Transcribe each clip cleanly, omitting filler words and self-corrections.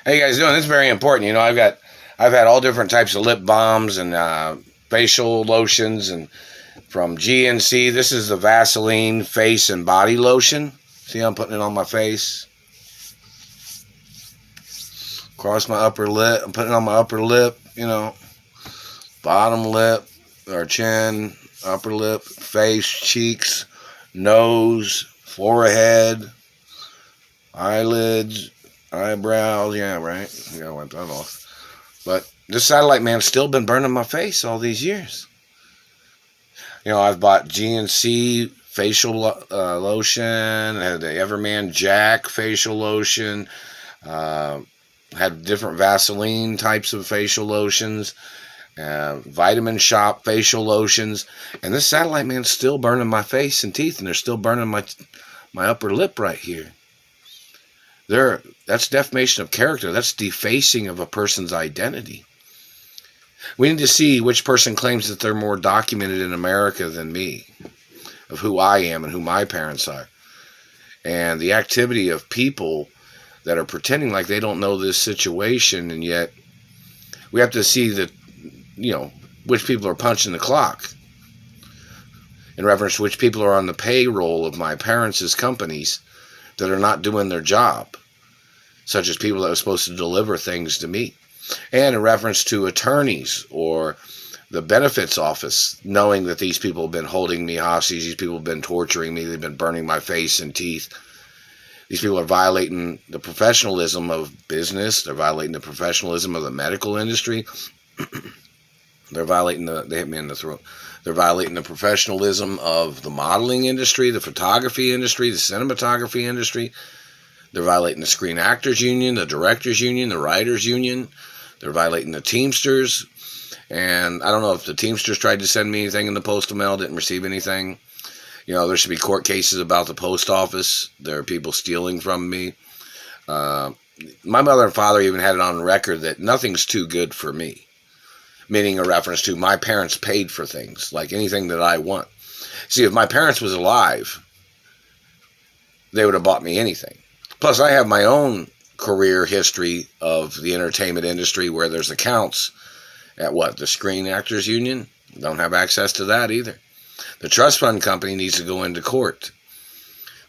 How you guys doing? This is very important. I've had all different types of lip balms and facial lotions, and from GNC. This is the Vaseline face and body lotion. See, I'm putting it on my face, across my upper lip. I'm putting it on my upper lip. Bottom lip, or chin, upper lip, face, cheeks, nose, forehead, eyelids, eyebrows. Yeah, right. Yeah, I went that off. But this satellite man's still been burning my face all these years. I've bought GNC facial lotion, had the Everman Jack facial lotion, had different Vaseline types of facial lotions, Vitamin Shop facial lotions, and this satellite man's still burning my face and teeth, and they're still burning my upper lip right here. That's defamation of character. That's defacing of a person's identity. We need to see which person claims that they're more documented in America than me, of who I am and who my parents are. And the activity of people that are pretending like they don't know this situation, and yet we have to see that, which people are punching the clock, in reference to which people are on the payroll of my parents' companies that are not doing their job, such as people that are supposed to deliver things to me. And in reference to attorneys or the benefits office, knowing that these people have been holding me hostage, these people have been torturing me, they've been burning my face and teeth. These people are violating the professionalism of business. They're violating the professionalism of the medical industry. They hit me in the throat. They're violating the professionalism of the modeling industry, the photography industry, the cinematography industry. They're violating the Screen Actors Union, the Directors Union, the Writers Union. They're violating the Teamsters. And I don't know if the Teamsters tried to send me anything in the postal mail, didn't receive anything. There should be court cases about the post office. There are people stealing from me. My mother and father even had it on record that nothing's too good for me, meaning a reference to my parents paid for things, like anything that I want. See, if my parents was alive, they would have bought me anything. Plus, I have my own career history of the entertainment industry where there's accounts at the Screen Actors Union. Don't have access to that either. The trust fund company needs to go into court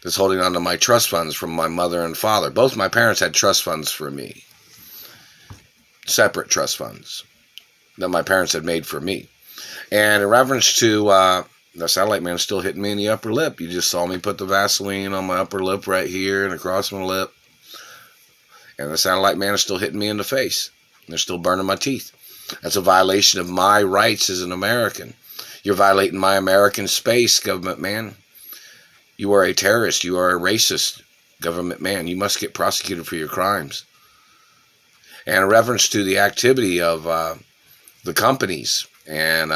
that's holding on to my trust funds from my mother and father. Both my parents had trust funds for me. Separate trust funds that my parents had made for me. And in reference to the satellite man still hitting me in the upper lip. You just saw me put the Vaseline on my upper lip right here and across my lip. And the satellite man is still hitting me in the face. They're still burning my teeth. That's a violation of my rights as an American. You're violating my American space, government man. You are a terrorist. You are a racist, government man. You must get prosecuted for your crimes. And in reference to the activity of the companies and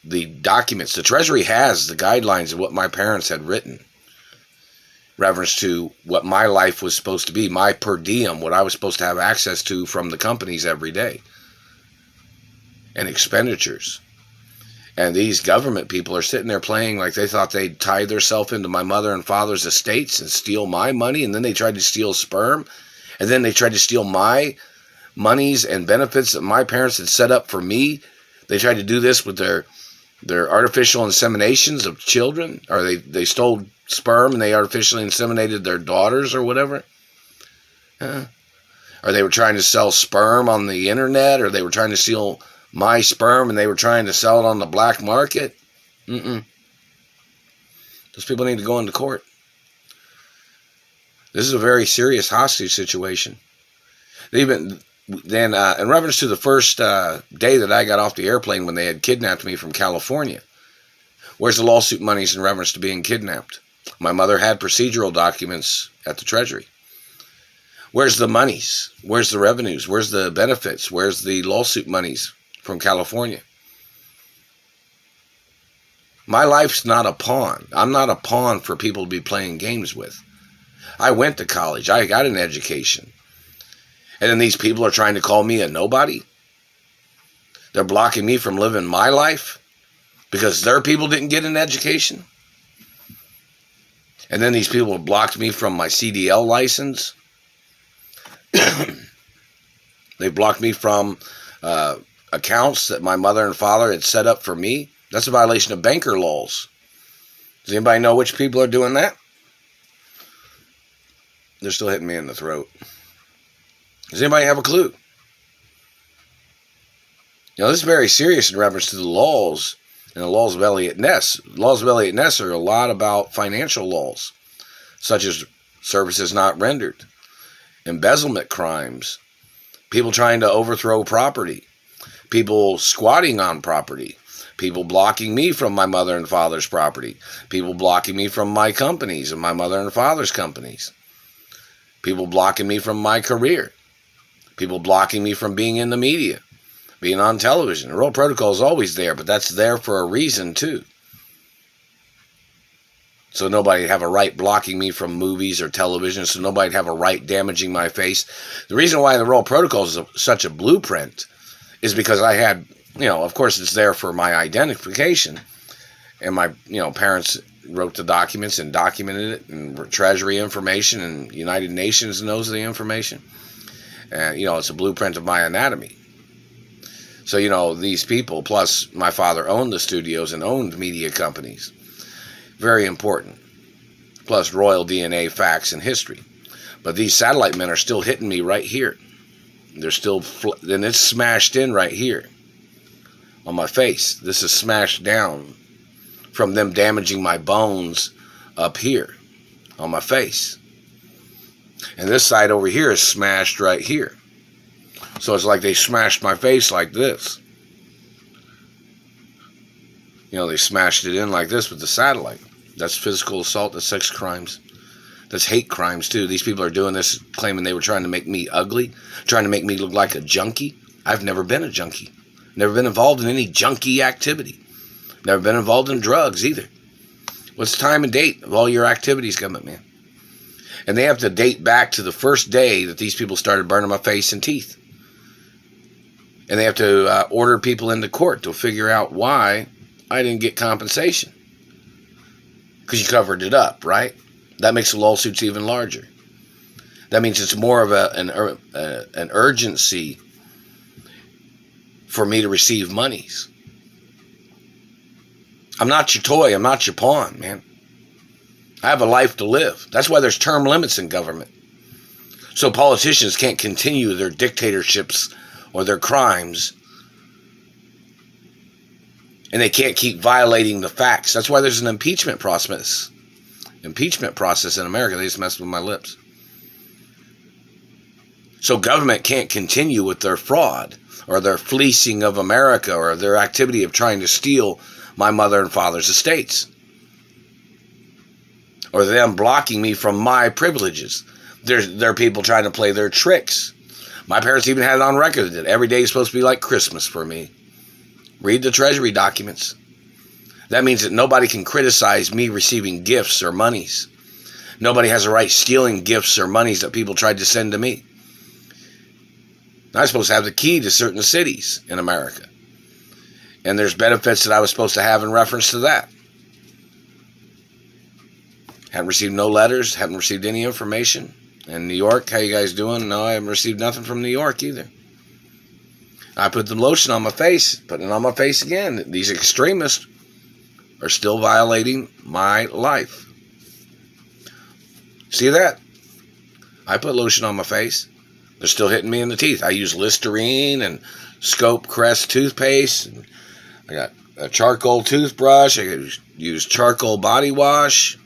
the documents, the Treasury has the guidelines of what my parents had written. Reference to what my life was supposed to be, my per diem, what I was supposed to have access to from the companies every day. And expenditures. And these government people are sitting there playing like they thought they'd tie themselves into my mother and father's estates and steal my money. And then they tried to steal sperm. And then they tried to steal my monies and benefits that my parents had set up for me. They tried to do this with their artificial inseminations of children. Or they stole sperm and they artificially inseminated their daughters or whatever. Or they were trying to sell sperm on the internet. Or they were trying to steal my sperm and they were trying to sell it on the black market. Those people need to go into court. This is a very serious hostage situation. In reference to the first day that I got off the airplane when they had kidnapped me from California, where's the lawsuit monies in reference to being kidnapped? My mother had procedural documents at the Treasury. Where's the monies? Where's the revenues? Where's the benefits? Where's the lawsuit monies from California? My life's not a pawn. I'm not a pawn for people to be playing games with. I went to college. I got an education. And then these people are trying to call me a nobody. They're blocking me from living my life because their people didn't get an education. And then these people blocked me from my CDL license. They blocked me from accounts that my mother and father had set up for me. That's a violation of banker laws. Does anybody know which people are doing that? They're still hitting me in the throat. Does anybody have a clue? This is very serious in reference to the laws and the laws of Eliot Ness. The laws of Eliot Ness are a lot about financial laws, such as services not rendered, embezzlement crimes, people trying to overthrow property, people squatting on property, people blocking me from my mother and father's property, people blocking me from my companies and my mother and father's companies, people blocking me from my career, people blocking me from being in the media, being on television. The Royal Protocol is always there, but that's there for a reason too. So nobody have a right blocking me from movies or television, so nobody have a right damaging my face. The reason why the Royal Protocol is such a blueprint is because I had, of course it's there for my identification. And my, parents wrote the documents and documented it, and Treasury information and United Nations knows the information. And, it's a blueprint of my anatomy. So, these people, plus my father owned the studios and owned media companies. Very important. Plus royal DNA, facts, and history. But these satellite men are still hitting me right here. They're still, and it's smashed in right here on my face. This is smashed down from them damaging my bones up here on my face. And this side over here is smashed right here. So it's like they smashed my face like this. They smashed it in like this with the satellite. That's physical assault, that's sex crimes. That's hate crimes too. These people are doing this claiming they were trying to make me ugly, trying to make me look like a junkie. I've never been a junkie. Never been involved in any junkie activity. Never been involved in drugs either. What's the time and date of all your activities, government man? And they have to date back to the first day that these people started burning my face and teeth. And they have to order people into court to figure out why I didn't get compensation. Because you covered it up, right? That makes the lawsuits even larger. That means it's more of an urgency for me to receive monies. I'm not your toy. I'm not your pawn, man. I have a life to live. That's why there's term limits in government. So politicians can't continue their dictatorships or their crimes. And they can't keep violating the facts. That's why there's an impeachment process. Impeachment process in America. They just messed with my lips. So government can't continue with their fraud or their fleecing of America or their activity of trying to steal my mother and father's estates. Or them blocking me from my privileges. There are people trying to play their tricks. My parents even had it on record that every day is supposed to be like Christmas for me. Read the Treasury documents. That means that nobody can criticize me receiving gifts or monies. Nobody has a right stealing gifts or monies that people tried to send to me. I'm supposed to have the key to certain cities in America. And there's benefits that I was supposed to have in reference to that. Haven't received no letters, haven't received any information. In New York, how you guys doing? No, I haven't received nothing from New York either. I put the lotion on my face, putting it on my face again. These extremists are still violating my life. See that? I put lotion on my face. They're still hitting me in the teeth. I use Listerine and Scope Crest toothpaste. And I got a charcoal toothbrush. I use charcoal body wash.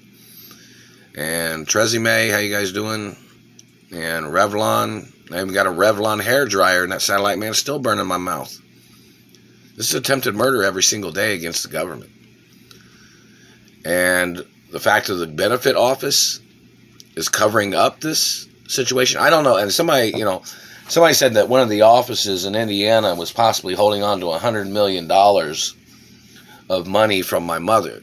And Tresemme, how you guys doing? And Revlon. I even got a Revlon hair dryer, and that satellite man's still burning my mouth. This is attempted murder every single day against the government. And the fact that the benefit office is covering up this situation, I don't know. And somebody said that one of the offices in Indiana was possibly holding on to $100 million of money from my mother.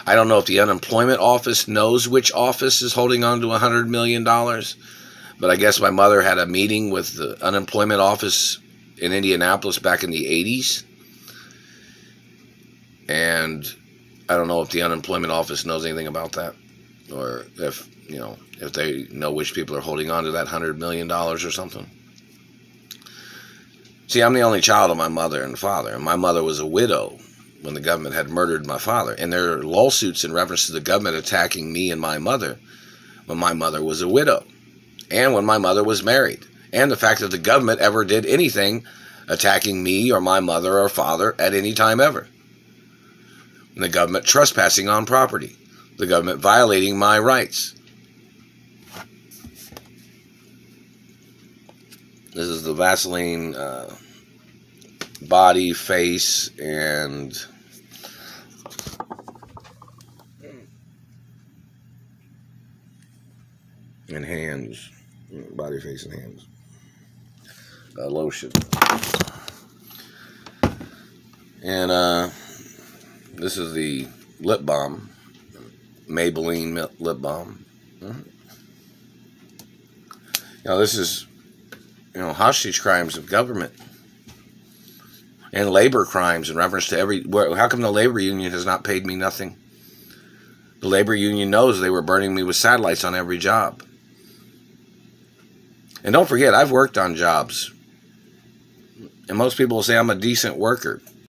I don't know if the unemployment office knows which office is holding on to $100 million. But I guess my mother had a meeting with the unemployment office in Indianapolis back in the 80s. And I don't know if the unemployment office knows anything about that. Or if they know which people are holding on to that $100 million or something. See, I'm the only child of my mother and father, and my mother was a widow when the government had murdered my father. And there are lawsuits in reference to the government attacking me and my mother when my mother was a widow, and when my mother was married, and the fact that the government ever did anything attacking me or my mother or father at any time ever. And the government trespassing on property, the government violating my rights. This is the Vaseline body, face, and hands. Body, face, and hands. Lotion. And this is the lip balm. Maybelline lip balm. This is, hostage crimes of government. And labor crimes in reference to how come the labor union has not paid me nothing? The labor union knows they were burning me with satellites on every job. And don't forget, I've worked on jobs. And most people will say I'm a decent worker.